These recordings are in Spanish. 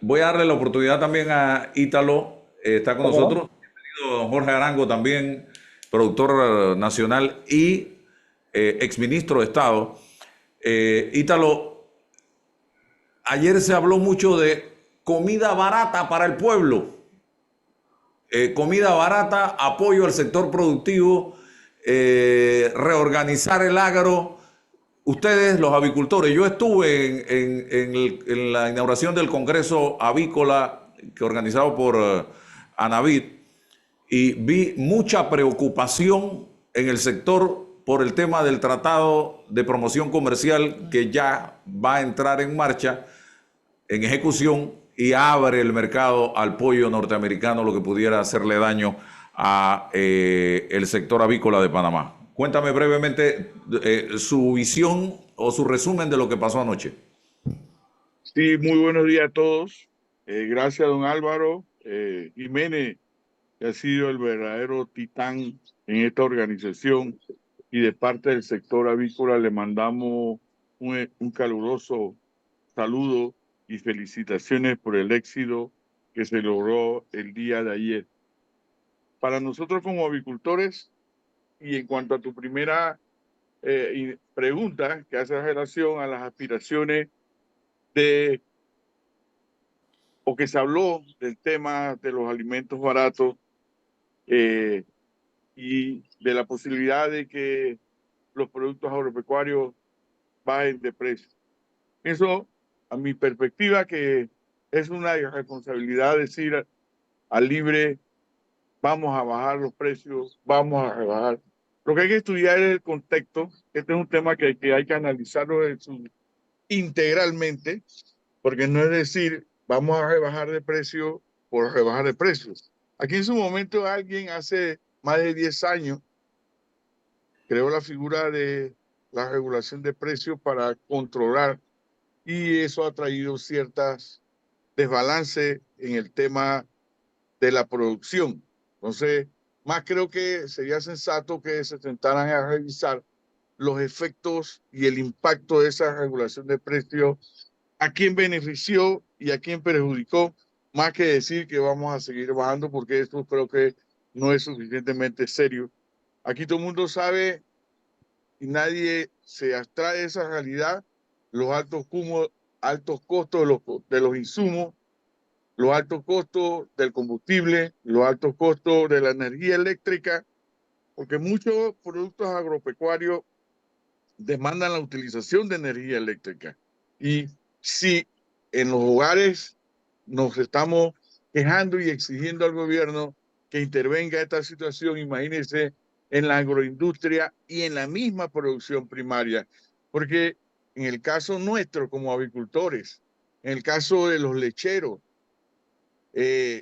Voy a darle la oportunidad también a Ítalo, está con ¿Cómo no? nosotros. Bienvenido, don Jorge Arango, también productor nacional y exministro de Estado. Ítalo, ayer se habló mucho de comida barata para el pueblo, comida barata, apoyo al sector productivo, reorganizar el agro. Ustedes, los avicultores, yo estuve en la inauguración del Congreso Avícola que organizado por Anavid y vi mucha preocupación en el sector por el tema del tratado de promoción comercial que ya va a entrar en marcha, en ejecución y abre el mercado al pollo norteamericano, lo que pudiera hacerle daño a el sector avícola de Panamá. Cuéntame brevemente su visión o su resumen de lo que pasó anoche. Sí, muy buenos días a todos. Gracias, don Álvaro Jiménez, que ha sido el verdadero titán en esta organización. Y de parte del sector avícola le mandamos un caluroso saludo y felicitaciones por el éxito que se logró el día de ayer. Para nosotros como avicultores, y en cuanto a tu primera pregunta que hace relación a las aspiraciones de o que se habló del tema de los alimentos baratos eh, y de la posibilidad de que los productos agropecuarios bajen de precio. Eso, a mi perspectiva, que es una irresponsabilidad decir al libre, vamos a bajar los precios, vamos a rebajar. Lo que hay que estudiar es el contexto. Este es un tema que hay que analizarlo integralmente, porque no es decir, vamos a rebajar de precio por rebajar de precios. Aquí en su momento alguien hace más de 10 años creó la figura de la regulación de precios para controlar y eso ha traído ciertas desbalances en el tema de la producción. Entonces, más creo que sería sensato que se sentaran a revisar los efectos y el impacto de esa regulación de precios, a quién benefició y a quién perjudicó, más que decir que vamos a seguir bajando, porque esto creo que no es suficientemente serio. Aquí todo el mundo sabe y nadie se abstrae de esa realidad, los altos costos de los insumos, los altos costos del combustible, los altos costos de la energía eléctrica, porque muchos productos agropecuarios demandan la utilización de energía eléctrica. Y si en los hogares nos estamos quejando y exigiendo al gobierno que intervenga esta situación, imagínense en la agroindustria y en la misma producción primaria, porque en el caso nuestro como avicultores, en el caso de los lecheros,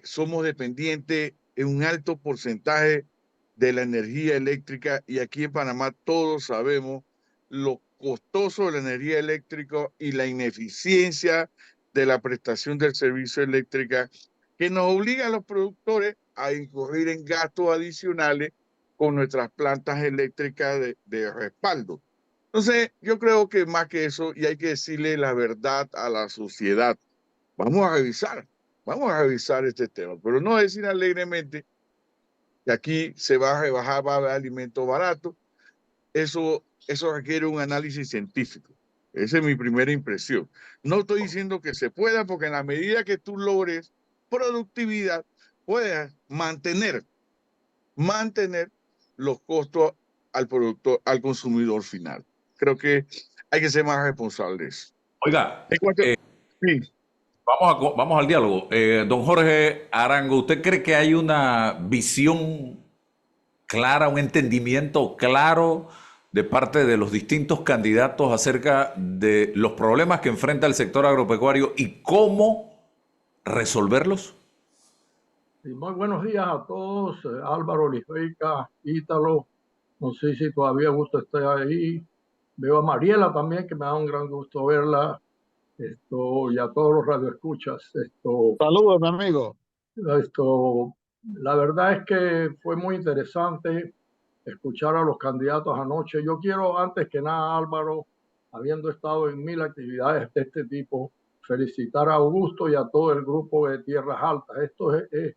somos dependientes en un alto porcentaje de la energía eléctrica y aquí en Panamá todos sabemos lo costoso de la energía eléctrica y la ineficiencia de la prestación del servicio eléctrica que nos obliga a los productores a incurrir en gastos adicionales con nuestras plantas eléctricas de respaldo. Entonces, yo creo que más que eso, y hay que decirle la verdad a la sociedad, vamos a revisar, vamos a revisar este tema, pero no decir alegremente que aquí se va a rebajar, va a haber alimentos baratos. Eso requiere un análisis científico. Esa es mi primera impresión. No estoy diciendo que se pueda, porque en la medida que tú logres productividad, puedes mantener los costos al productor, al consumidor final. Creo que hay que ser más responsables. Oiga, En cuanto, sí, vamos al diálogo. Don Jorge Arango, ¿usted cree que hay una visión clara, un entendimiento claro de parte de los distintos candidatos acerca de los problemas que enfrenta el sector agropecuario y cómo resolverlos? Y muy buenos días a todos, Álvaro, Lijeica, Ítalo, no sé si todavía gusto estar ahí. Veo a Mariela también, que me da un gran gusto verla, y a todos los radioescuchas. Saludos, mi amigo. La verdad es que fue muy interesante escuchar a los candidatos anoche. Yo quiero, antes que nada, Álvaro, habiendo estado en mil actividades de este tipo, felicitar a Augusto y a todo el grupo de Tierras Altas. Esto es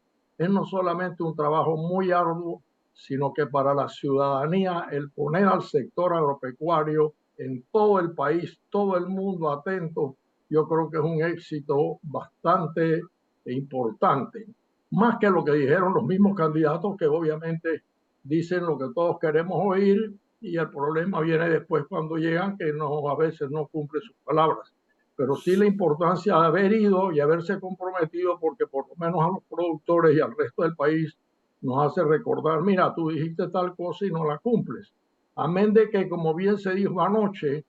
no solamente un trabajo muy arduo, sino que para la ciudadanía el poner al sector agropecuario en todo el país, todo el mundo atento, yo creo que es un éxito bastante importante. Más que lo que dijeron los mismos candidatos, que obviamente dicen lo que todos queremos oír, y el problema viene después cuando llegan, que no, a veces no cumplen sus palabras. Pero sí la importancia de haber ido y haberse comprometido, porque por lo menos a los productores y al resto del país nos hace recordar, mira, tú dijiste tal cosa y no la cumples. Amén de que, como bien se dijo anoche,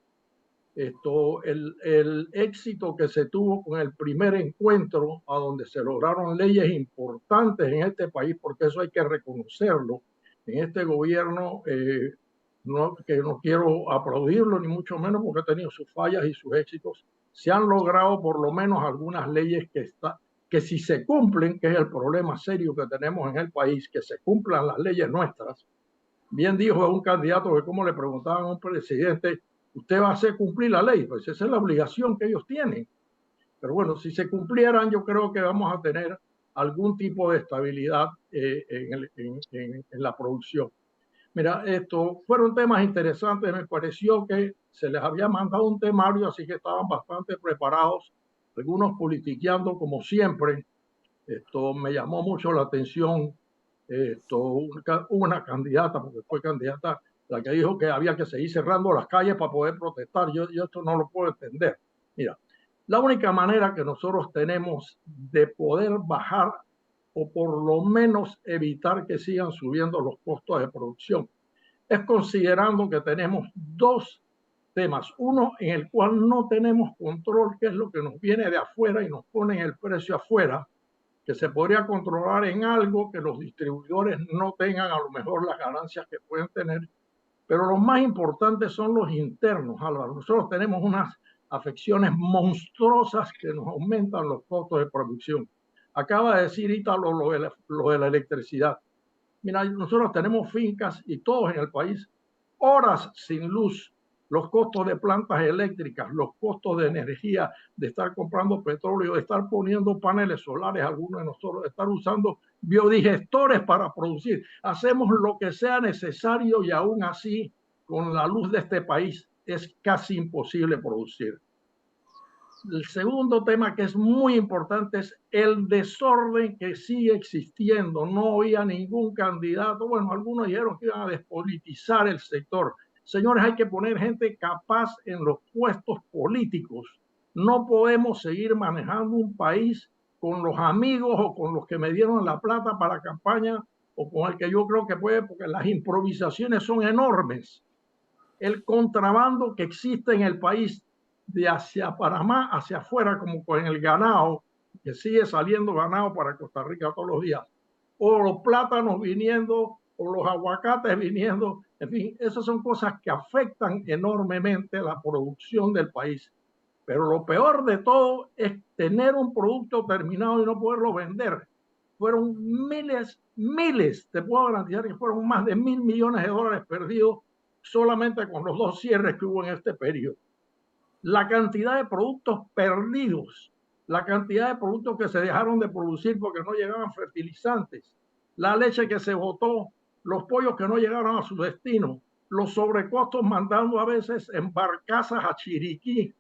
el éxito que se tuvo con el primer encuentro, a donde se lograron leyes importantes en este país, porque eso hay que reconocerlo, en este gobierno, que no quiero aplaudirlo ni mucho menos porque ha tenido sus fallas y sus éxitos, se han logrado por lo menos algunas leyes que si se cumplen, que es el problema serio que tenemos en el país, que se cumplan las leyes nuestras. Bien dijo un candidato que como le preguntaban a un presidente, ¿usted va a hacer cumplir la ley? Pues esa es la obligación que ellos tienen. Pero bueno, si se cumplieran, yo creo que vamos a tener algún tipo de estabilidad en la producción. Mira, fueron temas interesantes. Me pareció que se les había mandado un temario, así que estaban bastante preparados, algunos politiqueando como siempre. Esto me llamó mucho la atención. Una candidata, porque fue candidata, la que dijo que había que seguir cerrando las calles para poder protestar. Yo esto no lo puedo entender. Mira, la única manera que nosotros tenemos de poder bajar o por lo menos evitar que sigan subiendo los costos de producción es considerando que tenemos dos temas. Uno en el cual no tenemos control, que es lo que nos viene de afuera y nos pone el precio afuera, que se podría controlar en algo que los distribuidores no tengan a lo mejor las ganancias que pueden tener. Pero lo más importante son los internos, Álvaro. Nosotros tenemos unas afecciones monstruosas que nos aumentan los costos de producción. Acaba de decir Ítalo lo de la electricidad. Mira, nosotros tenemos fincas y todos en el país, horas sin luz, los costos de plantas eléctricas, los costos de energía, de estar comprando petróleo, de estar poniendo paneles solares, algunos de nosotros, de estar usando biodigestores para producir. Hacemos lo que sea necesario y aún así, con la luz de este país, es casi imposible producir. El segundo tema que es muy importante es el desorden que sigue existiendo. No había ningún candidato. Bueno, algunos dijeron que iban a despolitizar el sector. Señores, hay que poner gente capaz en los puestos políticos. No podemos seguir manejando un país con los amigos o con los que me dieron la plata para la campaña o con el que yo creo que puede, porque las improvisaciones son enormes. El contrabando que existe en el país de hacia Panamá hacia afuera, como con el ganado, que sigue saliendo ganado para Costa Rica todos los días, o los plátanos viniendo, o los aguacates viniendo, en fin, esas son cosas que afectan enormemente la producción del país. Pero lo peor de todo es tener un producto terminado y no poderlo vender. Fueron miles, te puedo garantizar que fueron más de $1.000 millones perdidos solamente con los dos cierres que hubo en este periodo. La cantidad de productos perdidos, la cantidad de productos que se dejaron de producir porque no llegaban fertilizantes, la leche que se botó, los pollos que no llegaron a su destino, los sobrecostos mandando a veces en barcazas a Chiriquí,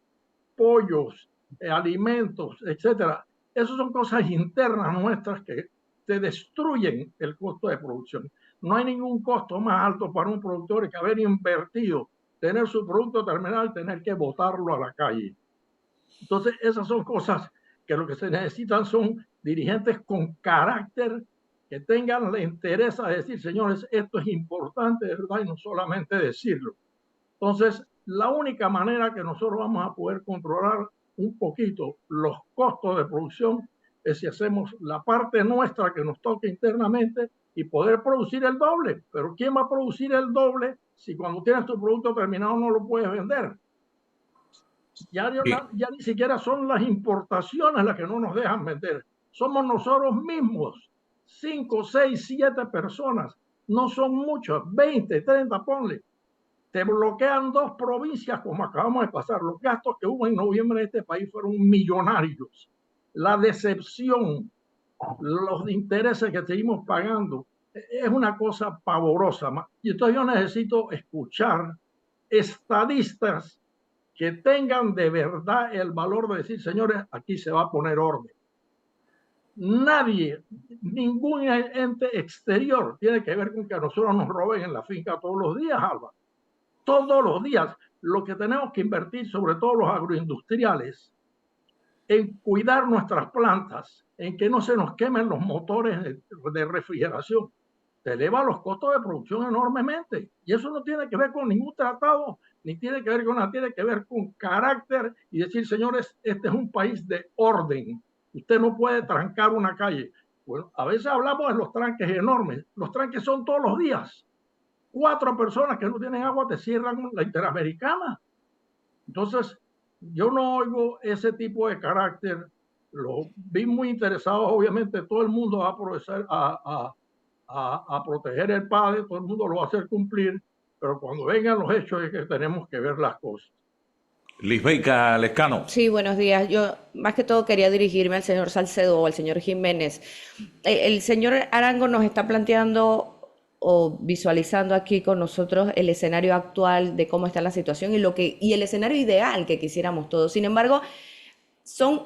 pollos, alimentos, etcétera. Esas son cosas internas nuestras que te destruyen el costo de producción. No hay ningún costo más alto para un productor que haber invertido, tener su producto terminal y tener que botarlo a la calle. Entonces, esas son cosas que lo que se necesitan son dirigentes con carácter, que tengan la interés de decir, señores, esto es importante, ¿verdad? Y no solamente decirlo. Entonces, la única manera que nosotros vamos a poder controlar un poquito los costos de producción es si hacemos la parte nuestra que nos toca internamente y poder producir el doble. Pero ¿quién va a producir el doble si cuando tienes tu producto terminado no lo puedes vender? Ya ni siquiera son las importaciones las que no nos dejan vender. Somos nosotros mismos, 5, 6, 7 personas. No son muchos, 20, 30, ponle. te bloquean 2 provincias como acabamos de pasar. Los gastos que hubo en noviembre en este país fueron millonarios. La decepción, los intereses que seguimos pagando, es una cosa pavorosa. Y entonces yo necesito escuchar estadistas que tengan de verdad el valor de decir, señores, aquí se va a poner orden. Nadie, ningún ente exterior tiene que ver con que a nosotros nos roben en la finca todos los días, Alba. Todos los días. Lo que tenemos que invertir, sobre todo los agroindustriales, en cuidar nuestras plantas, en que no se nos quemen los motores de refrigeración. Te eleva los costos de producción enormemente. Y eso no tiene que ver con ningún tratado, ni tiene que ver con nada, tiene que ver con carácter y decir, señores, este es un país de orden. Usted no puede trancar una calle. Bueno, a veces hablamos de los tranques enormes. Los tranques son todos los días. 4 personas que no tienen agua te cierran la Interamericana. Entonces, yo no oigo ese tipo de carácter. Los vi muy interesados, obviamente todo el mundo va a proteger el padre, todo el mundo lo va a hacer cumplir, pero cuando vengan los hechos es que tenemos que ver las cosas. Lisbeica Lescano. Sí, buenos días. Yo más que todo quería dirigirme al señor Salcedo o al señor Jiménez. El señor Arango nos está planteando o visualizando aquí con nosotros el escenario actual de cómo está la situación y el escenario ideal que quisiéramos todos. Sin embargo, son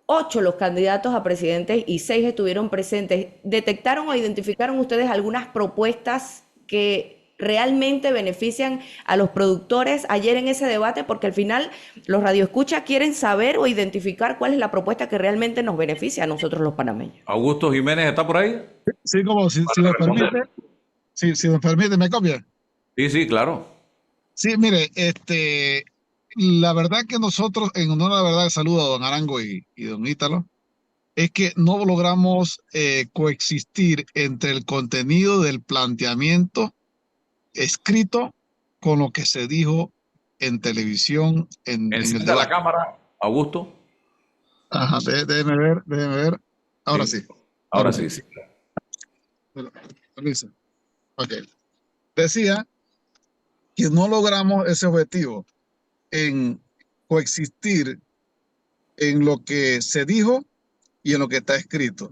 8 los candidatos a presidentes y 6 estuvieron presentes. ¿Detectaron o identificaron ustedes algunas propuestas que realmente benefician a los productores ayer en ese debate? Porque al final los radioescuchas quieren saber o identificar cuál es la propuesta que realmente nos beneficia a nosotros los panameños. Augusto Jiménez, ¿está por ahí? Sí, como si me permite, si me permite, ¿me copia? Sí, sí, claro. Sí, mire, la verdad que nosotros, en honor a la verdad, saludo a don Arango y don Ítalo, es que no logramos coexistir entre el contenido del planteamiento escrito con lo que se dijo en televisión en el Encienda la debate. cámara, Augusto. Ajá, déjeme ver. Ahora sí. Ahora sí, sí. Permiso. Ok. Decía que no logramos ese objetivo en coexistir en lo que se dijo y en lo que está escrito.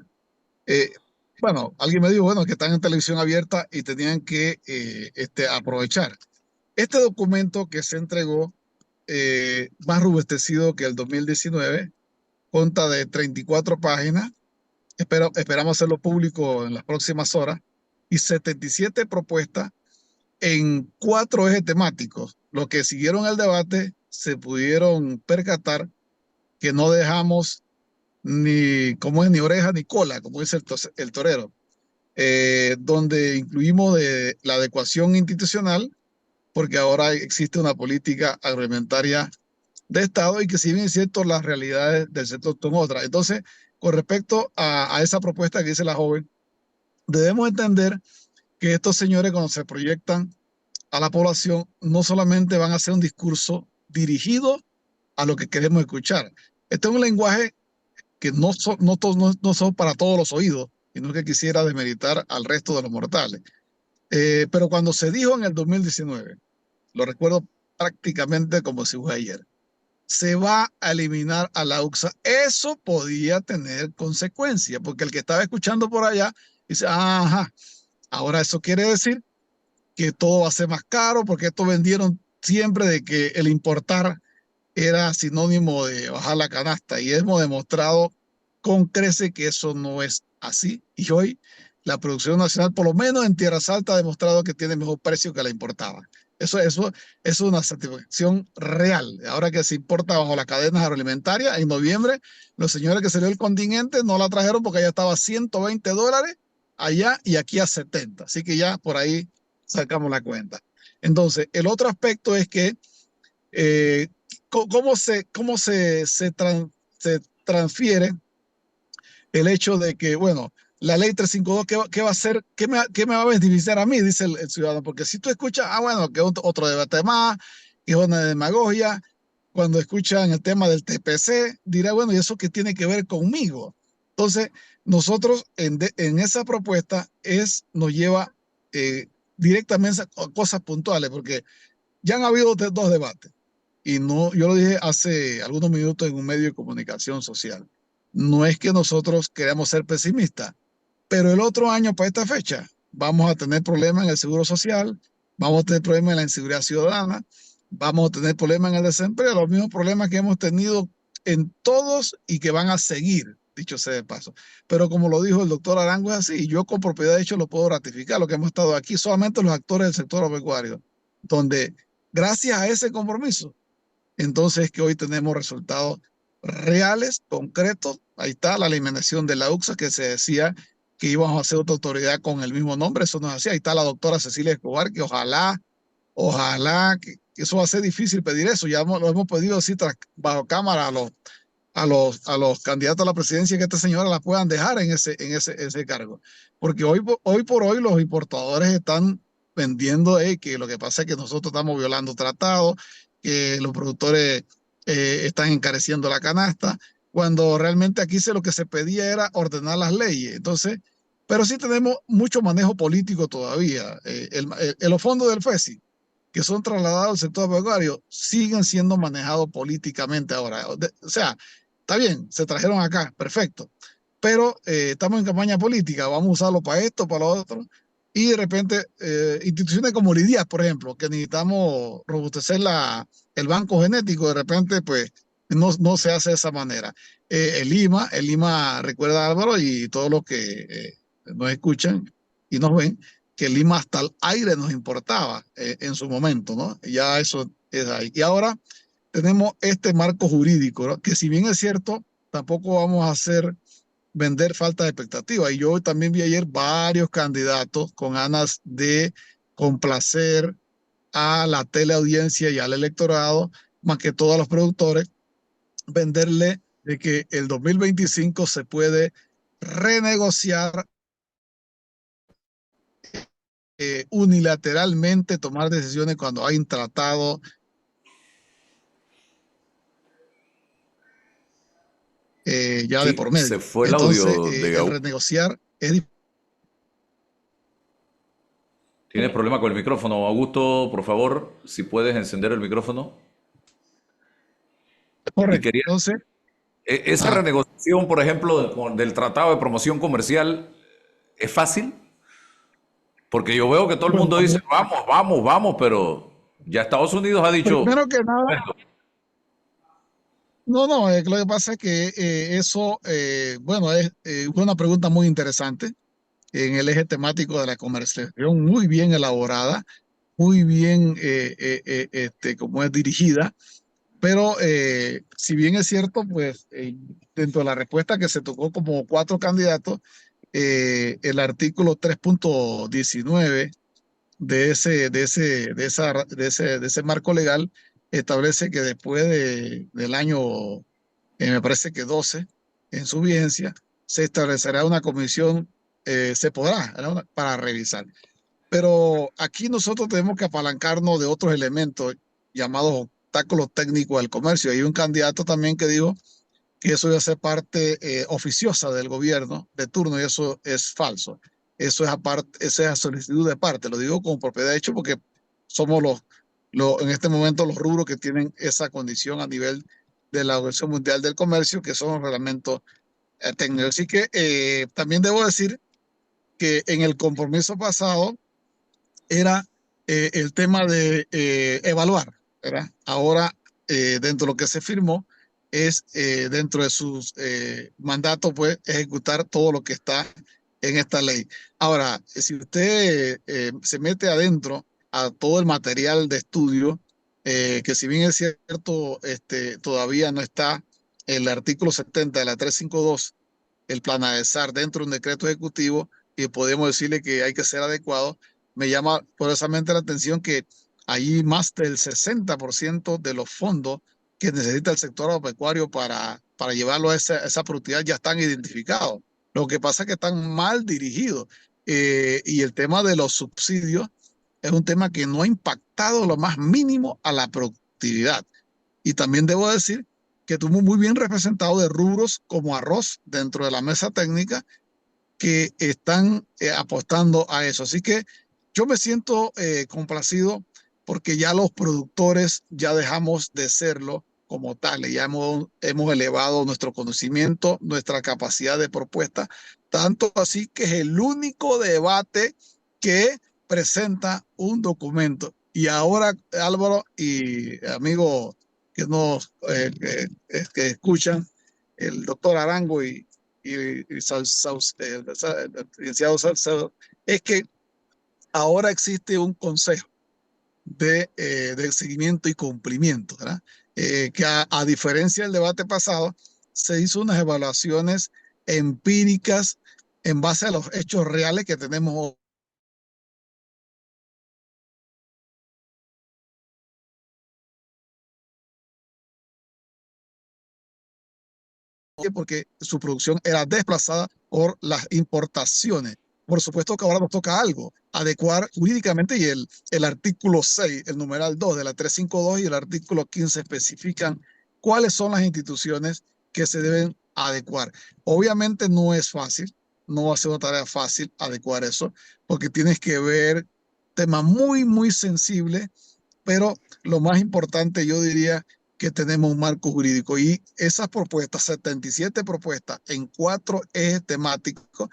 Bueno, alguien me dijo, bueno, que están en televisión abierta y tenían que aprovechar. Este documento que se entregó, más robustecido que el 2019, consta de 34 páginas. Esperamos hacerlo público en las próximas horas y 77 propuestas en 4 ejes temáticos. Los que siguieron el debate se pudieron percatar que no dejamos ni oreja ni cola, como dice el torero, donde incluimos de la adecuación institucional, porque ahora existe una política agroalimentaria de Estado y que si bien es cierto, las realidades del sector son otras. Entonces, con respecto a esa propuesta que dice la joven, debemos entender que estos señores cuando se proyectan a la población no solamente van a hacer un discurso dirigido a lo que queremos escuchar. Este es un lenguaje que no son para todos los oídos, sino que quisiera desmeritar al resto de los mortales. Pero cuando se dijo en el 2019, lo recuerdo prácticamente como si fue ayer, se va a eliminar a la UXA. Eso podía tener consecuencias, porque el que estaba escuchando por allá dice, ajá, ahora eso quiere decir que todo va a ser más caro, porque esto vendieron siempre de que el importar era sinónimo de bajar la canasta, y hemos demostrado con crece que eso no es así. Y hoy la producción nacional, por lo menos en Tierras Altas, ha demostrado que tiene mejor precio que la importada. Eso es una satisfacción real. Ahora que se importa bajo las cadenas agroalimentarias, en noviembre, los señores que salió el contingente no la trajeron porque allá estaba a $120 allá y aquí a 70. Así que ya por ahí sacamos la cuenta. Entonces, el otro aspecto es que cómo se transfiere el hecho de que, bueno, la ley 352, ¿qué va a hacer? ¿Qué me va a beneficiar a mí? Dice el ciudadano. Porque si tú escuchas, bueno, que otro debate más, que es una demagogia, cuando escuchan el tema del TPC, dirá, bueno, ¿y eso qué tiene que ver conmigo? Entonces, nosotros en esa propuesta nos lleva directamente cosas puntuales, porque ya han habido dos debates. Y no, yo lo dije hace algunos minutos en un medio de comunicación social. No es que nosotros queramos ser pesimistas, pero el otro año para esta fecha vamos a tener problemas en el seguro social, vamos a tener problemas en la inseguridad ciudadana, vamos a tener problemas en el desempleo, los mismos problemas que hemos tenido en todos y que van a seguir, dicho sea de paso. Pero como lo dijo el doctor Arango, es así, y yo con propiedad de hecho lo puedo ratificar, lo que hemos estado aquí, solamente los actores del sector agropecuario, donde gracias a ese compromiso, entonces que hoy tenemos resultados reales, concretos. Ahí está la eliminación de la UXA, que se decía que íbamos a hacer otra autoridad con el mismo nombre, eso no es así. Ahí está la doctora Cecilia Escobar, que ojalá que eso va a ser difícil pedir eso. Ya lo hemos pedido así bajo cámara a los candidatos a la presidencia, que esta señora la puedan dejar en ese cargo. Porque hoy por hoy los importadores están vendiendo que lo que pasa es que nosotros estamos violando tratados, que los productores están encareciendo la canasta, cuando realmente aquí lo que se pedía era ordenar las leyes. Entonces, pero sí tenemos mucho manejo político todavía. Los fondos del FESI, que son trasladados al sector agropecuario, siguen siendo manejados políticamente ahora. O sea, está bien, se trajeron acá, perfecto, pero estamos en campaña política, vamos a usarlo para esto, para lo otro, y de repente instituciones como Lidia, por ejemplo, que necesitamos robustecer el banco genético, de repente pues no se hace de esa manera. El Lima, recuerda Álvaro y todos los que nos escuchan y nos ven, que el Lima hasta el aire nos importaba en su momento, ¿no? Ya eso es ahí. Y ahora tenemos este marco jurídico, ¿no? Que si bien es cierto, tampoco vamos a hacer vender falta de expectativa. Y yo también vi ayer varios candidatos con ganas de complacer a la teleaudiencia y al electorado, más que todos los productores, venderle de que el 2025 se puede renegociar unilateralmente, tomar decisiones cuando hay un tratado ya de Sí, por se medio. fue el Entonces, audio de el Augusto. renegociar es Tienes problema con el micrófono. Augusto, por favor, si puedes encender el micrófono. Y correcto. quería, Entonces, esa renegociación, por ejemplo, del Tratado de Promoción Comercial, ¿es fácil? Porque yo veo que todo el bueno, mundo dice, vamos, vamos, vamos, pero ya Estados Unidos ha dicho, primero que nada, no, lo que pasa es que eso, bueno, es una pregunta muy interesante en el eje temático de la comercialización, muy bien elaborada, muy bien como es dirigida, pero si bien es cierto, pues dentro de la respuesta que se tocó como 4 candidatos, el artículo 3.19 de ese marco legal establece que después del año, me parece que 12, en su vigencia, se establecerá una comisión, se podrá, ¿no? Para revisar. Pero aquí nosotros tenemos que apalancarnos de otros elementos llamados obstáculos técnicos del comercio. Hay un candidato también que dijo que eso iba a ser parte oficiosa del gobierno de turno y eso es falso. Eso es aparte, esa es a solicitud de parte. Lo digo con propiedad de hecho porque somos en este momento los rubros que tienen esa condición a nivel de la Organización Mundial del Comercio, que son los reglamentos técnicos. Así que también debo decir que en el compromiso pasado era el tema de evaluar, ¿verdad? Ahora, dentro de lo que se firmó, es dentro de sus mandatos, pues, ejecutar todo lo que está en esta ley. Ahora, si usted se mete adentro a todo el material de estudio, que si bien es cierto, todavía no está el artículo 70 de la 352, el planadesar dentro de un decreto ejecutivo, y podemos decirle que hay que ser adecuado, me llama poderosamente la atención que ahí más del 60% de los fondos que necesita el sector agropecuario para llevarlo a esa productividad ya están identificados. Lo que pasa es que están mal dirigidos. Y el tema de los subsidios es un tema que no ha impactado lo más mínimo a la productividad. Y también debo decir que estuvo muy bien representado de rubros como arroz dentro de la mesa técnica que están apostando a eso. Así que Yo me siento complacido porque ya los productores ya dejamos de serlo como tales, ya hemos elevado nuestro conocimiento, nuestra capacidad de propuesta, tanto así que es el único debate que presenta un documento. Y ahora, Álvaro y amigos que nos que escuchan, el doctor Arango y el licenciado Salcedo, es que ahora existe un consejo de seguimiento y cumplimiento, ¿verdad? Que a diferencia del debate pasado, se hizo unas evaluaciones empíricas en base a los hechos reales que tenemos porque su producción era desplazada por las importaciones. Por supuesto que ahora nos toca algo, adecuar jurídicamente, y el artículo 6, el numeral 2 de la 352 y el artículo 15 especifican cuáles son las instituciones que se deben adecuar. Obviamente no es fácil, no va a ser una tarea fácil adecuar eso, porque tienes que ver temas muy, muy sensibles, pero lo más importante yo diría que tenemos un marco jurídico y esas propuestas, 77 propuestas en 4 ejes temáticos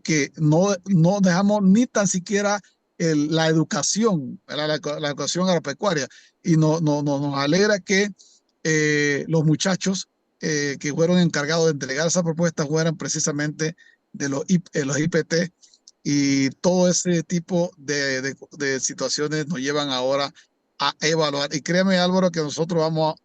que no dejamos ni tan siquiera la educación, la educación agropecuaria, y nos alegra que los muchachos que fueron encargados de entregar esas propuestas fueran precisamente de los IPT, y todo ese tipo de situaciones nos llevan ahora a evaluar. Y créeme, Álvaro, que nosotros vamos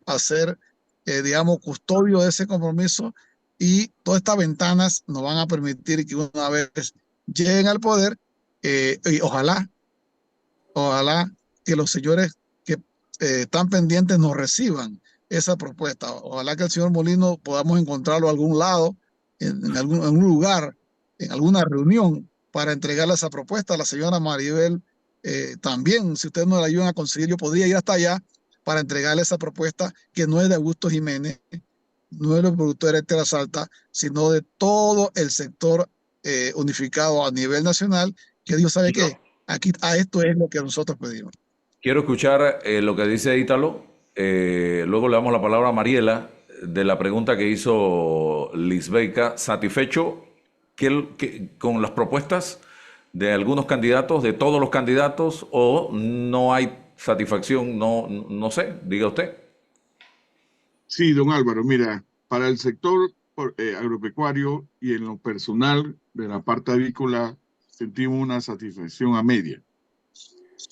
a ser, digamos, custodio de ese compromiso, y todas estas ventanas nos van a permitir que una vez lleguen al poder, y ojalá que los señores que están pendientes nos reciban esa propuesta. Ojalá que el señor Molino podamos encontrarlo a algún lado, en algún lugar, en alguna reunión, para entregarle esa propuesta. A la señora Maribel también, si ustedes no la ayudan a conseguir, yo podría ir hasta allá para entregarle esa propuesta, que no es de Augusto Jiménez, no es de los productores de Tierra Alta, sino de todo el sector unificado a nivel nacional, que Dios sabe que aquí a esto es lo que nosotros pedimos. Quiero escuchar lo que dice Ítalo. Luego le damos la palabra a Mariela de la pregunta que hizo Lisbeica. ¿Satisfecho con las propuestas de algunos candidatos, de todos los candidatos, o no hay satisfacción? No sé, diga usted. Sí, don Álvaro, mira, para el sector agropecuario y en lo personal de la parte avícola sentimos una satisfacción a media.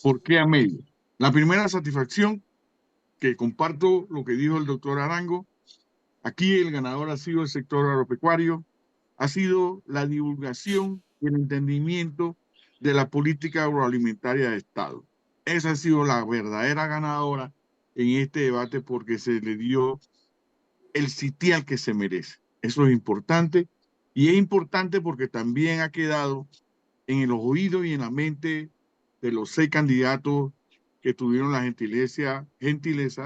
¿Por qué a media? La primera satisfacción, que comparto lo que dijo el doctor Arango, aquí el ganador ha sido el sector agropecuario, ha sido la divulgación y el entendimiento de la política agroalimentaria de Estado. Esa ha sido la verdadera ganadora en este debate, porque se le dio el sitial que se merece. Eso es importante, y es importante porque también ha quedado en el oído y en la mente de los 6 candidatos que tuvieron la gentileza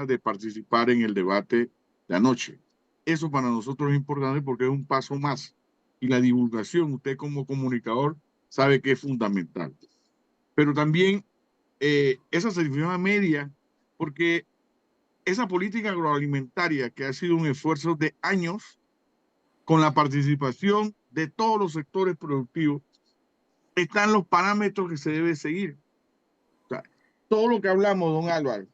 de participar en el debate de anoche. Eso para nosotros es importante porque es un paso más, y la divulgación, usted como comunicador sabe que es fundamental. Pero también esa satisfacción media, porque esa política agroalimentaria, que ha sido un esfuerzo de años con la participación de todos los sectores productivos, están los parámetros que se debe seguir. O sea, todo lo que hablamos, don Álvaro,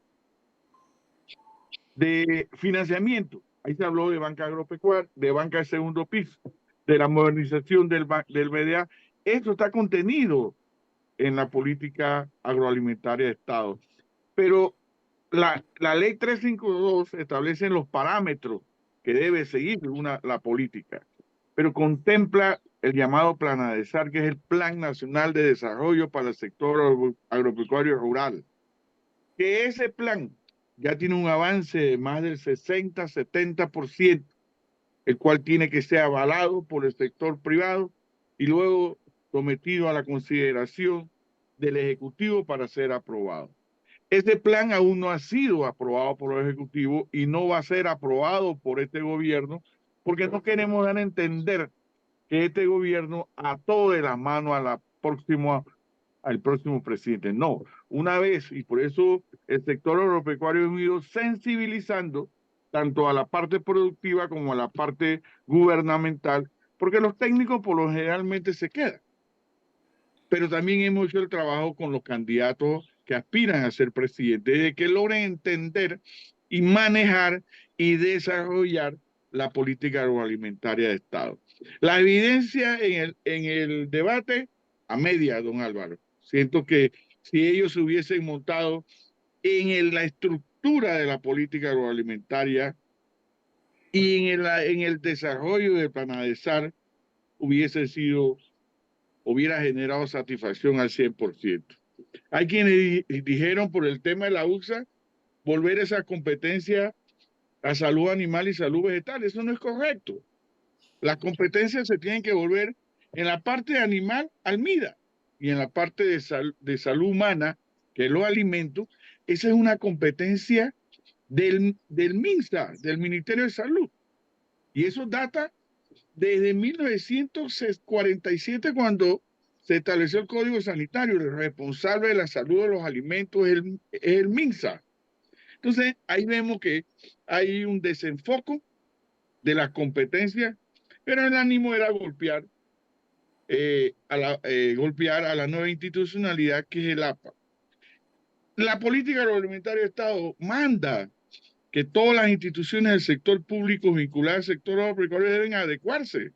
de financiamiento, ahí se habló de banca agropecuaria, de banca de segundo piso, de la modernización del BDA. Eso está contenido en la política agroalimentaria de Estado. Pero la ley 352 establece los parámetros que debe seguir la política, pero contempla el llamado Plan ADESAR, que es el Plan Nacional de Desarrollo para el Sector Agropecuario Rural, que ese plan ya tiene un avance de más del 60-70%, el cual tiene que ser avalado por el sector privado y luego sometido a la consideración del Ejecutivo para ser aprobado. Ese plan aún no ha sido aprobado por el Ejecutivo y no va a ser aprobado por este gobierno, porque no queremos dar a entender que este gobierno ató de la mano a la próxima al próximo presidente. No, una vez, y por eso el sector agropecuario ha ido sensibilizando tanto a la parte productiva como a la parte gubernamental, porque los técnicos por lo generalmente se quedan. Pero también hemos hecho el trabajo con los candidatos que aspiran a ser presidente, de que logren entender y manejar y desarrollar la política agroalimentaria de Estado. La evidencia en el debate a media, don Álvaro. Siento que si ellos se hubiesen montado en la estructura de la política agroalimentaria y en el desarrollo del Panadesar, hubiera generado satisfacción al 100%. Hay quienes dijeron por el tema de la UXA, volver esa competencia a salud animal y salud vegetal. Eso no es correcto. Las competencias se tienen que volver en la parte animal al MIDA y en la parte de salud humana, que es los alimentos. Esa es una competencia del MINSA, del Ministerio de Salud. Y eso data desde 1947, cuando se estableció el Código Sanitario. El responsable de la salud de los alimentos es el MINSA. Entonces, ahí vemos que hay un desenfoco de las competencias, pero el ánimo era golpear a la nueva institucionalidad que es el APA. La política agroalimentaria de Estado manda que todas las instituciones del sector público vinculadas al sector agropecuario deben adecuarse.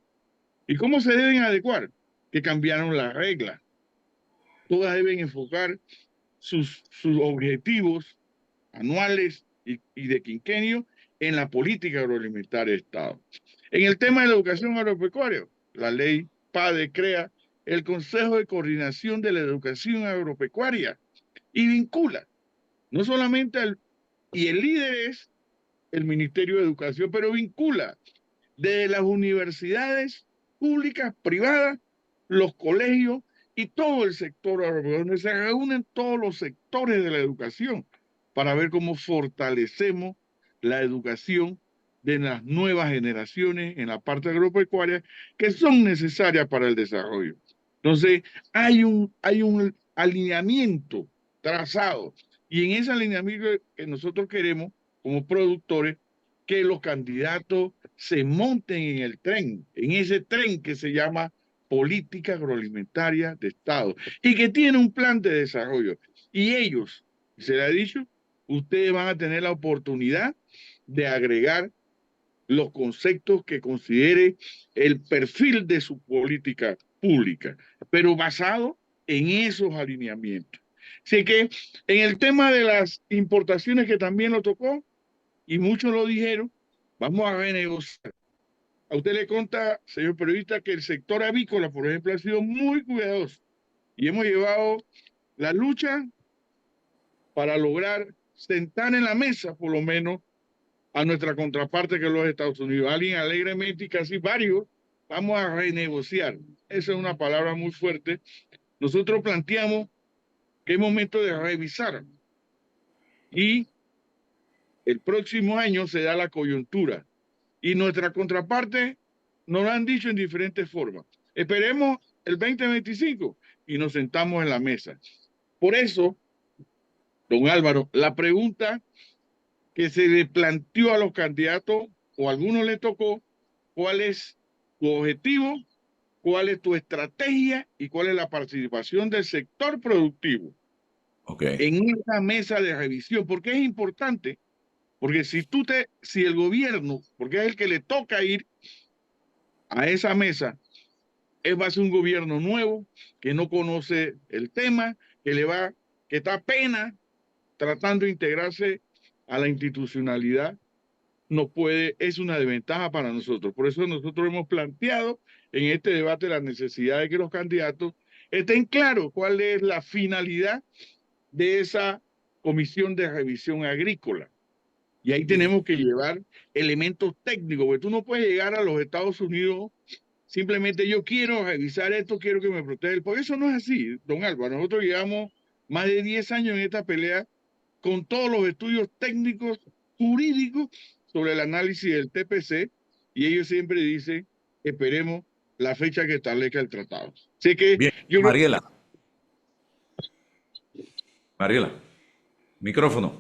¿Y cómo se deben adecuar? Que cambiaron las reglas. Todas deben enfocar sus objetivos anuales y de quinquenio en la política agroalimentaria de Estado. En el tema de la educación agropecuaria, la ley PADE crea el Consejo de Coordinación de la Educación Agropecuaria y vincula no solamente y el líder es el Ministerio de Educación, pero vincula desde las universidades públicas, privadas, los colegios y todo el sector agropecuario, donde se reúnen todos los sectores de la educación para ver cómo fortalecemos la educación de las nuevas generaciones en la parte agropecuaria que son necesarias para el desarrollo. Entonces, hay un alineamiento trazado, y en ese alineamiento que nosotros queremos como productores, que los candidatos se monten en el tren, en ese tren que se llama política agroalimentaria de Estado y que tiene un plan de desarrollo. Y ellos, se les ha dicho, ustedes van a tener la oportunidad de agregar los conceptos que considere el perfil de su política pública, pero basado en esos alineamientos. Así que en el tema de las importaciones, que también lo tocó, y muchos lo dijeron, vamos a renegociar. A usted le conta, señor periodista, que el sector avícola, por ejemplo, ha sido muy cuidadoso y hemos llevado la lucha para lograr sentar en la mesa, por lo menos, a nuestra contraparte, que es los Estados Unidos. Alguien alegremente, y casi varios, vamos a renegociar. Esa es una palabra muy fuerte. Nosotros planteamos que es momento de revisar, y el próximo año se da la coyuntura. Y nuestra contraparte nos lo han dicho en diferentes formas. Esperemos el 2025 y nos sentamos en la mesa. Por eso, don Álvaro, la pregunta que se le planteó a los candidatos, o a algunos le tocó, ¿cuál es tu objetivo? ¿Cuál es tu estrategia? ¿Y cuál es la participación del sector productivo en esa mesa de revisión? Porque es importante. Porque si el gobierno, porque es el que le toca ir a esa mesa, va a ser un gobierno nuevo, que no conoce el tema, que está apenas tratando de integrarse a la institucionalidad, es una desventaja para nosotros. Por eso nosotros hemos planteado en este debate la necesidad de que los candidatos estén claros cuál es la finalidad de esa comisión de revisión agrícola. Y ahí tenemos que llevar elementos técnicos, porque tú no puedes llegar a los Estados Unidos simplemente, yo quiero revisar esto, quiero que me proteja. Porque eso no es así, don Álvaro. Nosotros llevamos más de 10 años en esta pelea con todos los estudios técnicos, jurídicos, sobre el análisis del TPC, y ellos siempre dicen, esperemos la fecha que establezca el tratado. Así que bien, yo Mariela. Mariela, micrófono.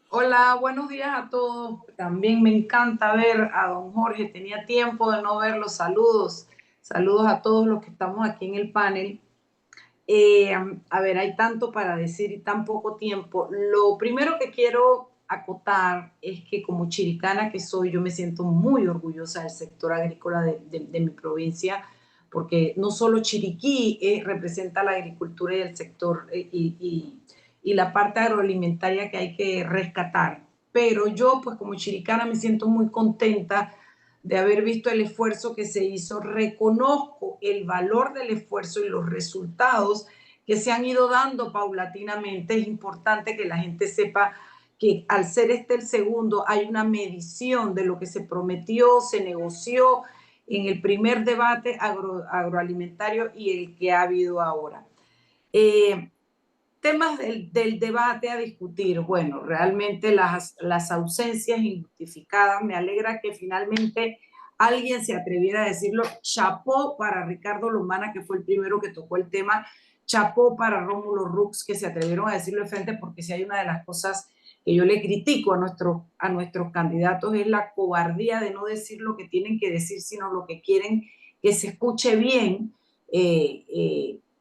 Hola, buenos días a todos. También me encanta ver a don Jorge. Tenía tiempo de no verlo. Saludos. Saludos a todos los que estamos aquí en el panel. A ver, hay tanto para decir y tan poco tiempo. Lo primero que quiero acotar es que como chiricana que soy, yo me siento muy orgullosa del sector agrícola de mi provincia, porque no solo Chiriquí representa la agricultura y el sector y la parte agroalimentaria que hay que rescatar, pero yo pues como chiricana me siento muy contenta de haber visto el esfuerzo que se hizo. Reconozco el valor del esfuerzo y los resultados que se han ido dando paulatinamente. Es importante que la gente sepa que al ser este el segundo, hay una medición de lo que se prometió, se negoció en el primer debate agroalimentario y el que ha habido ahora. Temas del debate a discutir. Bueno, realmente las ausencias injustificadas. Me alegra que finalmente alguien se atreviera a decirlo. Chapó para Ricardo Lomana, que fue el primero que tocó el tema. Chapó para Rómulo Rux, que se atrevieron a decirlo de frente, porque si hay una de las cosas que yo le critico a nuestros candidatos es la cobardía de no decir lo que tienen que decir, sino lo que quieren que se escuche bien,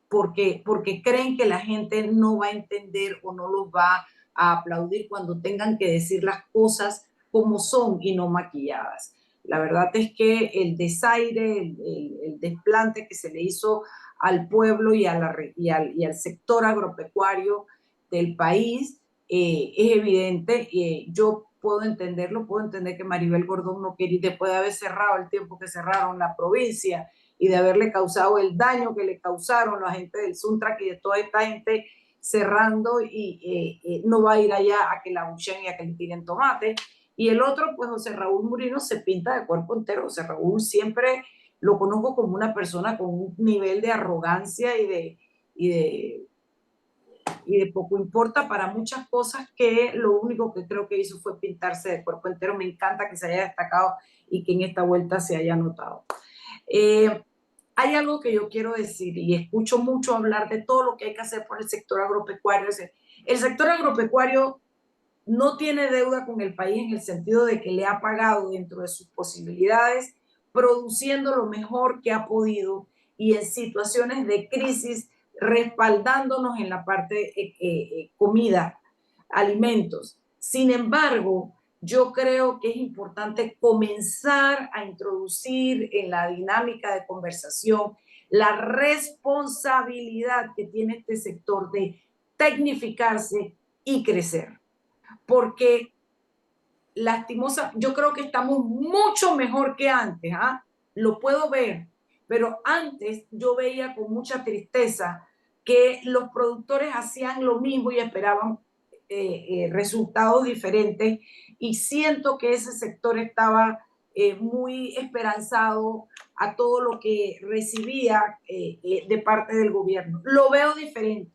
porque creen que la gente no va a entender o no los va a aplaudir cuando tengan que decir las cosas como son y no maquilladas. La verdad es que el desaire, el desplante que se le hizo al pueblo y al sector agropecuario del país es evidente. Yo puedo entenderlo, puedo entender que Maribel Gordón no quería, después de haber cerrado el tiempo que cerraron la provincia y de haberle causado el daño que le causaron la gente del Suntrack y de toda esta gente cerrando, y no va a ir allá a que la buchen y a que le tiren tomate. Y el otro, pues José Raúl Murino, se pinta de cuerpo entero. José Raúl siempre lo conozco como una persona con un nivel de arrogancia y de poco importa para muchas cosas, que lo único que creo que hizo fue pintarse de cuerpo entero. Me encanta que se haya destacado y que en esta vuelta se haya notado. Hay algo que yo quiero decir, y escucho mucho hablar de todo lo que hay que hacer por el sector agropecuario. El sector agropecuario no tiene deuda con el país en el sentido de que le ha pagado dentro de sus posibilidades, produciendo lo mejor que ha podido y en situaciones de crisis respaldándonos en la parte comida, alimentos. Sin embargo, yo creo que es importante comenzar a introducir en la dinámica de conversación la responsabilidad que tiene este sector de tecnificarse y crecer. Porque lastimosa, yo creo que estamos mucho mejor que antes, ¿ah? Lo puedo ver, pero antes yo veía con mucha tristeza que los productores hacían lo mismo y esperaban resultados diferentes, y siento que ese sector estaba muy esperanzado a todo lo que recibía de parte del gobierno. Lo veo diferente.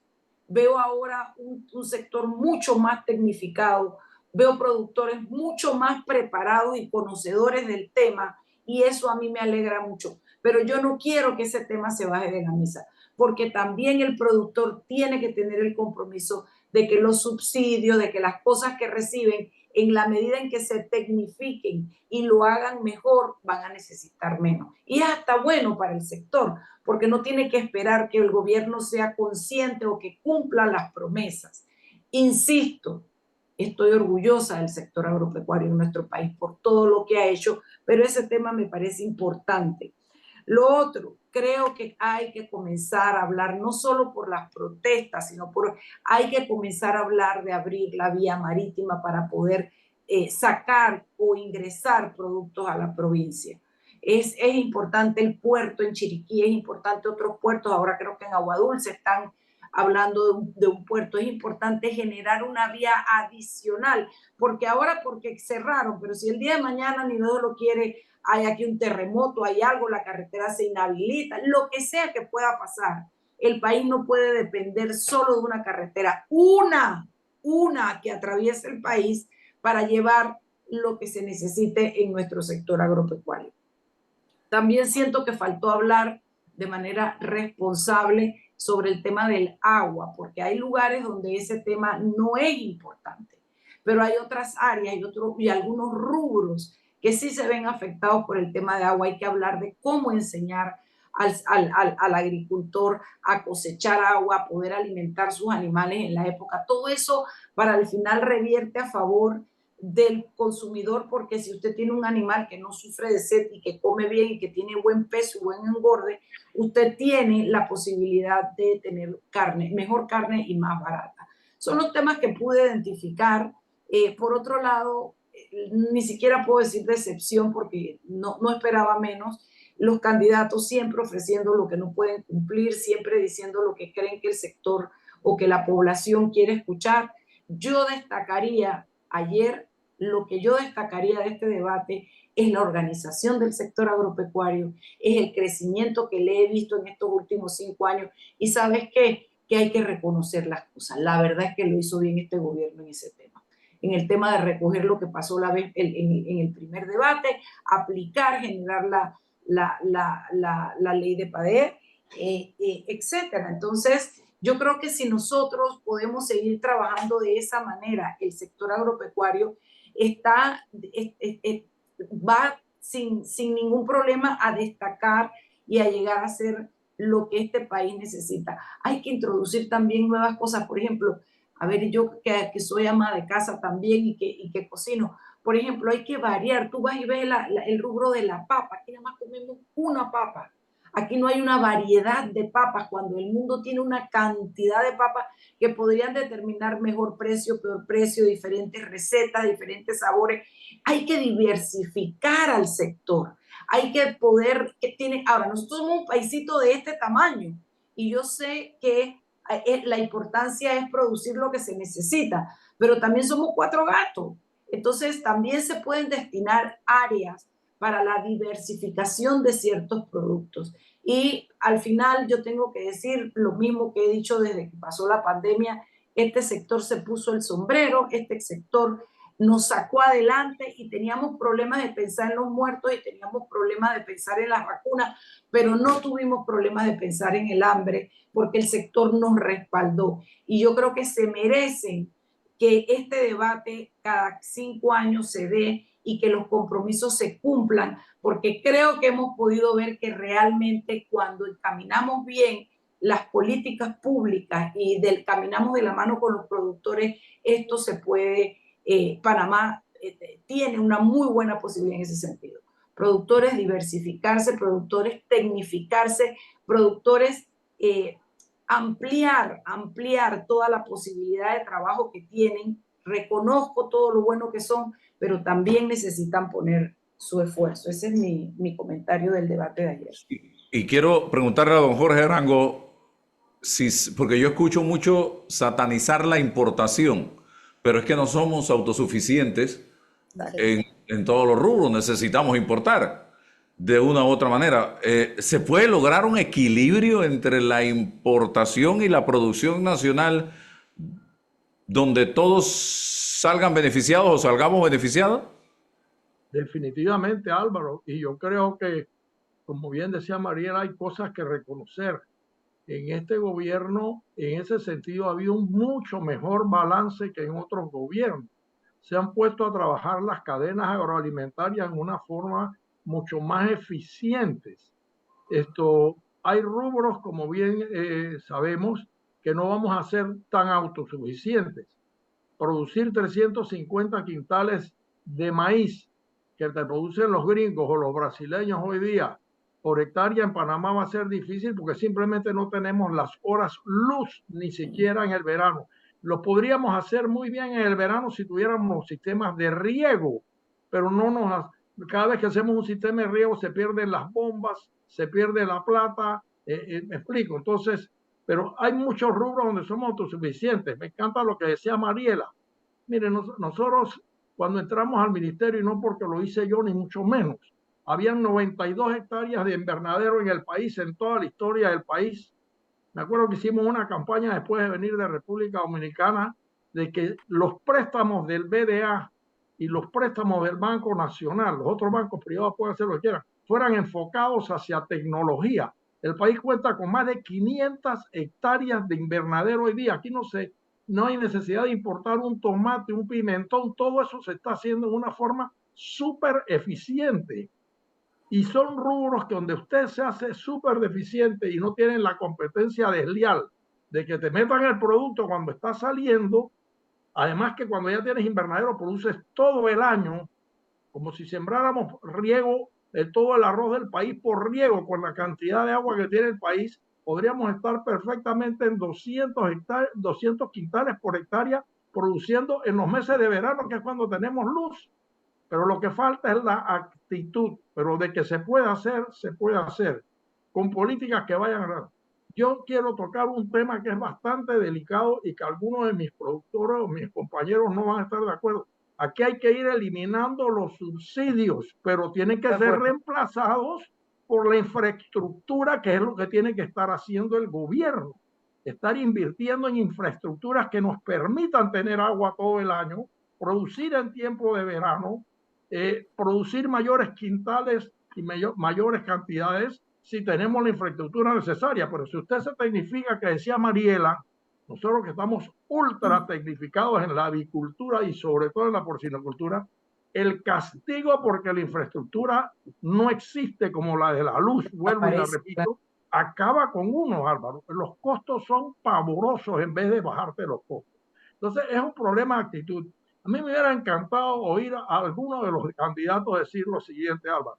Veo ahora un sector mucho más tecnificado, veo productores mucho más preparados y conocedores del tema, y eso a mí me alegra mucho. Pero yo no quiero que ese tema se baje de la mesa, porque también el productor tiene que tener el compromiso de que los subsidios, de que las cosas que reciben, en la medida en que se tecnifiquen y lo hagan mejor, van a necesitar menos. Y es hasta bueno para el sector, porque no tiene que esperar que el gobierno sea consciente o que cumpla las promesas. Insisto, estoy orgullosa del sector agropecuario en nuestro país por todo lo que ha hecho, pero ese tema me parece importante. Lo otro, creo que hay que comenzar a hablar, no solo por las protestas, sino hay que comenzar a hablar de abrir la vía marítima para poder sacar o ingresar productos a la provincia. Es importante el puerto en Chiriquí, es importante otros puertos. Ahora creo que en Aguadulce están hablando de un puerto. Es importante generar una vía adicional, porque ahora porque cerraron, pero si el día de mañana ni Dios lo quiere, hay aquí un terremoto, hay algo, la carretera se inhabilita, lo que sea que pueda pasar, el país no puede depender solo de una carretera, una que atraviese el país para llevar lo que se necesite en nuestro sector agropecuario. También siento que faltó hablar de manera responsable sobre el tema del agua, porque hay lugares donde ese tema no es importante, pero hay otras áreas y algunos rubros que sí se ven afectados por el tema de agua. Hay que hablar de cómo enseñar al agricultor a cosechar agua, a poder alimentar sus animales en la época. Todo eso para al final revierte a favor del consumidor, porque si usted tiene un animal que no sufre de sed y que come bien y que tiene buen peso y buen engorde, usted tiene la posibilidad de tener carne, mejor carne y más barata. Son los temas que pude identificar. Por otro lado, ni siquiera puedo decir decepción porque no esperaba menos. Los candidatos siempre ofreciendo lo que no pueden cumplir, siempre diciendo lo que creen que el sector o que la población quiere escuchar. Yo destacaría ayer, lo que yo destacaría de este debate es la organización del sector agropecuario, es el crecimiento que le he visto en estos últimos 5 años. Y ¿sabes qué? Que hay que reconocer las cosas. La verdad es que lo hizo bien este gobierno en ese tema. En el tema de recoger lo que pasó en el primer debate, aplicar, generar la ley de PADER, etcétera. Entonces, yo creo que si nosotros podemos seguir trabajando de esa manera, el sector agropecuario va sin ningún problema a destacar y a llegar a ser lo que este país necesita. Hay que introducir también nuevas cosas. Por ejemplo, a ver, yo que soy ama de casa también y que cocino, por ejemplo, hay que variar. Tú vas y ves el rubro de la papa. Aquí nada más comemos una papa. Aquí no hay una variedad de papas, cuando el mundo tiene una cantidad de papas que podrían determinar mejor precio, peor precio, diferentes recetas, diferentes sabores. Hay que diversificar al sector. Hay que poder, ahora, nosotros somos un paisito de este tamaño y yo sé que la importancia es producir lo que se necesita, pero también somos 4 gatos. Entonces, también se pueden destinar áreas para la diversificación de ciertos productos. Y al final yo tengo que decir lo mismo que he dicho desde que pasó la pandemia. Este sector se puso el sombrero, este sector nos sacó adelante y teníamos problemas de pensar en los muertos y teníamos problemas de pensar en las vacunas, pero no tuvimos problemas de pensar en el hambre porque el sector nos respaldó. Y yo creo que se merecen que este debate cada 5 años se dé y que los compromisos se cumplan, porque creo que hemos podido ver que realmente cuando encaminamos bien las políticas públicas y caminamos de la mano con los productores, esto se puede, Panamá tiene una muy buena posibilidad en ese sentido. Productores diversificarse, productores tecnificarse, productores ampliar toda la posibilidad de trabajo que tienen. Reconozco todo lo bueno que son, pero también necesitan poner su esfuerzo. Ese es mi comentario del debate de ayer. Y quiero preguntarle a don Jorge Arango, porque yo escucho mucho satanizar la importación, pero es que no somos autosuficientes en todos los rubros, necesitamos importar de una u otra manera. ¿Se puede lograr un equilibrio entre la importación y la producción nacional donde todos salgan beneficiados o salgamos beneficiados? Definitivamente, Álvaro, y yo creo que, como bien decía Mariela, hay cosas que reconocer. En este gobierno, en ese sentido, ha habido un mucho mejor balance que en otros gobiernos. Se han puesto a trabajar las cadenas agroalimentarias en una forma mucho más eficientes. Hay rubros, como bien sabemos, que no vamos a ser tan autosuficientes. Producir 350 quintales de maíz que te producen los gringos o los brasileños hoy día por hectárea en Panamá va a ser difícil porque simplemente no tenemos las horas luz ni siquiera en el verano. Lo podríamos hacer muy bien en el verano si tuviéramos sistemas de riego, pero cada vez que hacemos un sistema de riego se pierden las bombas, se pierde la plata, me explico. Entonces, pero hay muchos rubros donde somos autosuficientes. Me encanta lo que decía Mariela. Miren, nosotros cuando entramos al ministerio, y no porque lo hice yo ni mucho menos, habían 92 hectáreas de invernadero en el país, en toda la historia del país. Me acuerdo que hicimos una campaña después de venir de República Dominicana de que los préstamos del BDA y los préstamos del Banco Nacional, los otros bancos privados pueden hacer lo que quieran, fueran enfocados hacia tecnología. El país cuenta con más de 500 hectáreas de invernadero hoy día. Aquí no hay necesidad de importar un tomate, un pimentón, todo eso se está haciendo de una forma súper eficiente. Y son rubros que donde usted se hace súper deficiente y no tienen la competencia desleal de que te metan el producto cuando está saliendo. Además que cuando ya tienes invernadero produces todo el año, como si sembráramos riego de todo el arroz del país por riego, con la cantidad de agua que tiene el país, podríamos estar perfectamente en 200 quintales por hectárea produciendo en los meses de verano, que es cuando tenemos luz. Pero lo que falta es la actitud, pero de que se puede hacer, con políticas que vayan a dar. Yo quiero tocar un tema que es bastante delicado y que algunos de mis productores o mis compañeros no van a estar de acuerdo. Aquí hay que ir eliminando los subsidios, pero tienen que ser reemplazados por la infraestructura, que es lo que tiene que estar haciendo el gobierno. Estar invirtiendo en infraestructuras que nos permitan tener agua todo el año, producir en tiempo de verano, producir mayores quintales y mayores cantidades si tenemos la infraestructura necesaria. Pero si usted se tecnifica, que decía Mariela, nosotros que estamos ultra tecnificados en la avicultura y sobre todo en la porcinocultura, el castigo porque la infraestructura no existe, como la de la luz, vuelvo y la repito, acaba con uno, Álvaro. Los costos son pavorosos en vez de bajarte los costos. Entonces es un problema de actitud. A mí me hubiera encantado oír a alguno de los candidatos decir lo siguiente, Álvaro: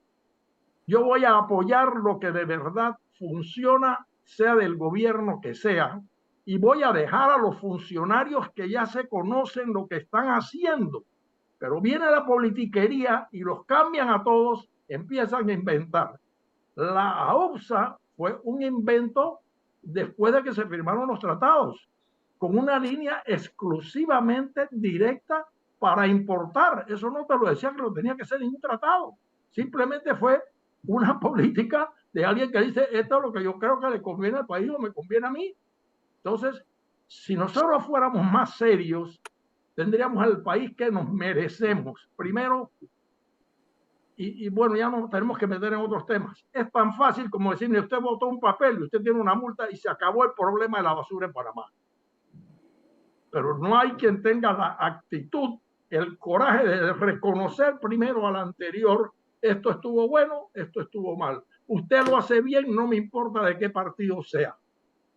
yo voy a apoyar lo que de verdad funciona, sea del gobierno que sea, y voy a dejar a los funcionarios que ya se conocen lo que están haciendo. Pero viene la politiquería y los cambian a todos, empiezan a inventar. La AUPSA fue un invento después de que se firmaron los tratados, con una línea exclusivamente directa para importar. Eso no te lo decía que lo tenía que ser en un tratado. Simplemente fue una política de alguien que dice, esto es lo que yo creo que le conviene al país o me conviene a mí. Entonces, si nosotros fuéramos más serios, tendríamos el país que nos merecemos. Primero, y bueno, ya nos tenemos que meter en otros temas. Es tan fácil como decirle, usted votó un papel y usted tiene una multa y se acabó el problema de la basura en Panamá. Pero no hay quien tenga la actitud, el coraje de reconocer primero al anterior, esto estuvo bueno, esto estuvo mal. Usted lo hace bien, no me importa de qué partido sea.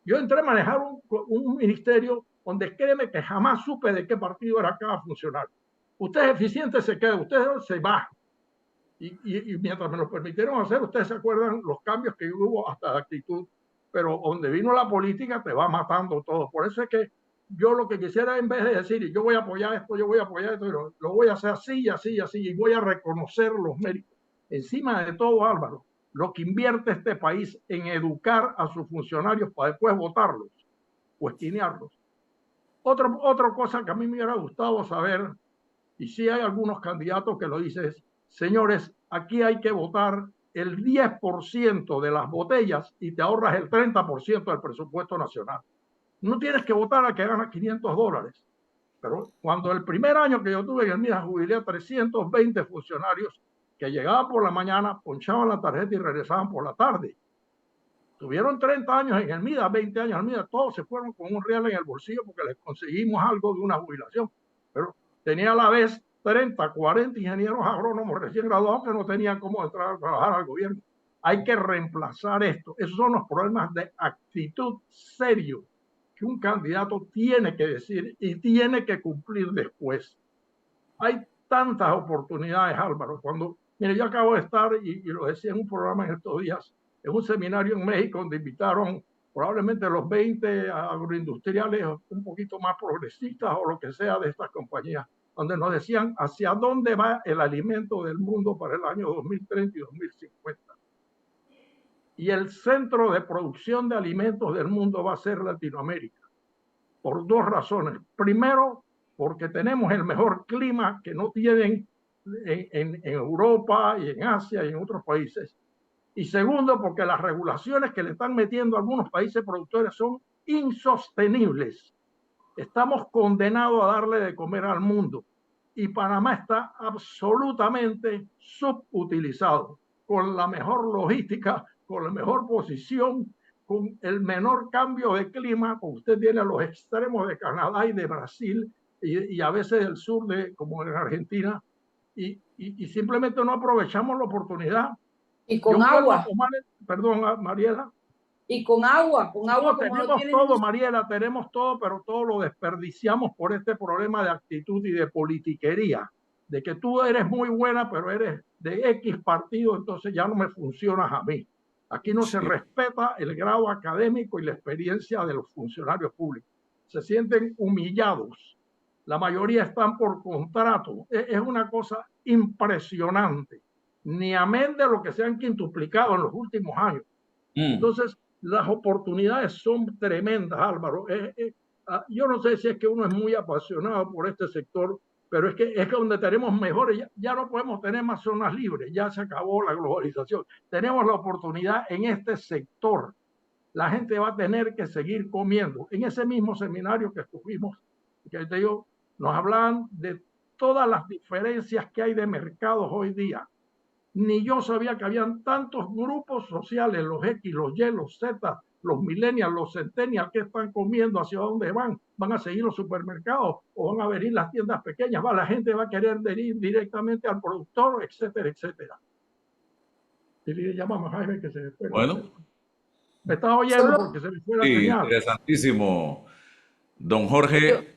Yo entré a manejar un ministerio donde créeme que jamás supe de qué partido era cada funcionario. Usted es eficiente, se queda, usted se va. Y mientras me lo permitieron hacer, ustedes se acuerdan los cambios que hubo hasta de actitud, pero donde vino la política te va matando todo. Por eso es que yo lo que quisiera, en vez de decir, yo voy a apoyar esto, yo voy a apoyar esto, lo voy a hacer así, así, así, y voy a reconocer los méritos. Encima de todo, Álvaro, lo que invierte este país en educar a sus funcionarios para después votarlos o esquinearlos. Otra cosa que a mí me hubiera gustado saber, y sí hay algunos candidatos que lo dicen, es, señores, aquí hay que votar el 10% de las botellas y te ahorras el 30% del presupuesto nacional. No tienes que votar a que gana $500. Pero cuando el primer año que yo tuve en el MIDA jubilé a 320 funcionarios que llegaban por la mañana, ponchaban la tarjeta y regresaban por la tarde. Tuvieron 30 años en el MIDA, 20 años en el MIDA, todos se fueron con un real en el bolsillo porque les conseguimos algo de una jubilación. Pero tenía a la vez 30, 40 ingenieros agrónomos recién graduados que no tenían cómo entrar a trabajar al gobierno. Hay que reemplazar esto. Esos son los problemas de actitud serio que un candidato tiene que decir y tiene que cumplir después. Hay tantas oportunidades, Álvaro. Mire, yo acabo de estar, y lo decía en un programa en estos días, en un seminario en México donde invitaron probablemente los 20 agroindustriales un poquito más progresistas o lo que sea de estas compañías, donde nos decían hacia dónde va el alimento del mundo para el año 2030 y 2050. Y el centro de producción de alimentos del mundo va a ser Latinoamérica, por dos razones. Primero, porque tenemos el mejor clima que no tienen en Europa y en Asia y en otros países. Y segundo, porque las regulaciones que le están metiendo a algunos países productores son insostenibles. Estamos condenados a darle de comer al mundo. Y Panamá está absolutamente subutilizado. con la mejor logística, con la mejor posición, con el menor cambio de clima. Usted tiene los extremos de Canadá y de Brasil y a veces del sur, como en Argentina, y simplemente no aprovechamos la oportunidad. Y con agua. Perdón, Mariela. Y con agua como tenemos lo tienen. todo, Mariela, tenemos todo, pero todo lo desperdiciamos por este problema de actitud y de politiquería, de que tú eres muy buena, pero eres de X partido, entonces ya no me funcionas a mí. Aquí no se respeta el grado académico y la experiencia de los funcionarios públicos. Se sienten humillados. La mayoría están por contrato. Es una cosa impresionante. Ni amén de lo que se han quintuplicado en los últimos años. Entonces, las oportunidades son tremendas, Álvaro. Yo no sé si es que uno es muy apasionado por este sector, pero es que donde tenemos mejores, ya no podemos tener más zonas libres, ya se acabó la globalización. Tenemos la oportunidad en este sector. La gente va a tener que seguir comiendo. En ese mismo seminario que estuvimos, que te digo, nos hablaban de todas las diferencias que hay de mercados hoy día. Ni yo sabía que habían tantos grupos sociales, los X, los Y, los Z, los millennials, los centennials, que están comiendo, hacia dónde van a seguir los supermercados o van a venir las tiendas pequeñas, la gente va a querer ir directamente al productor, etcétera, etcétera. Y le llamamos a Jaime que se me fue. Bueno. Me estaba oyendo porque se me fue la señal. Interesantísimo, don Jorge.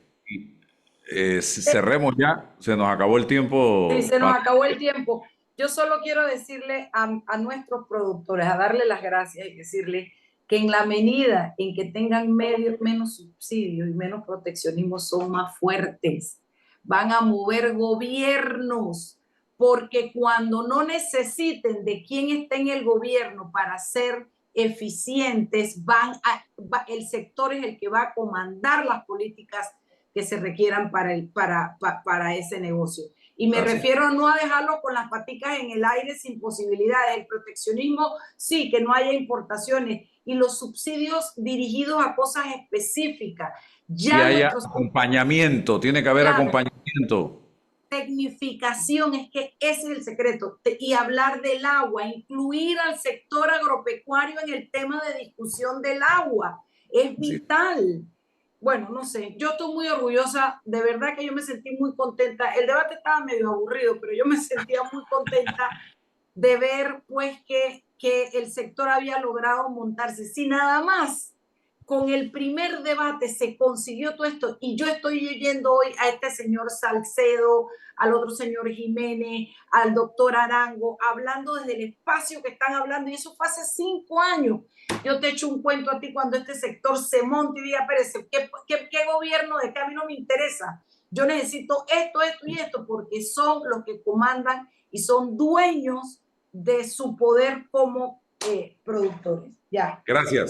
Cerremos ya, se nos acabó el tiempo. Sí, se nos acabó el tiempo. Yo solo quiero decirle a nuestros productores, a darle las gracias y decirle que en la medida en que tengan menos subsidios y menos proteccionismo, son más fuertes. Van a mover gobiernos, porque cuando no necesiten de quién está en el gobierno para ser eficientes, el sector es el que va a comandar las políticas que se requieran para ese negocio. Y me refiero no a dejarlo con las paticas en el aire sin posibilidades. El proteccionismo, sí, que no haya importaciones. Y los subsidios dirigidos a cosas específicas. Ya que haya acompañamiento, tiene que haber acompañamiento. Tecnificación, es que ese es el secreto. Y hablar del agua, incluir al sector agropecuario en el tema de discusión del agua. Es vital. Sí. Bueno, no sé, yo estoy muy orgullosa, de verdad que yo me sentí muy contenta. El debate estaba medio aburrido, pero yo me sentía muy contenta de ver pues que el sector había logrado montarse. Si nada más con el primer debate se consiguió todo esto, y yo estoy oyendo hoy a este señor Salcedo, al otro señor Jiménez, al doctor Arango, hablando desde el espacio que están hablando, y eso fue hace 5 años. Yo te echo un cuento a ti cuando este sector se monte y diga, Pérez, ¿qué gobierno de qué? A mí no me interesa. Yo necesito esto, esto y esto, porque son los que comandan y son dueños de su poder como productores. Ya. Gracias.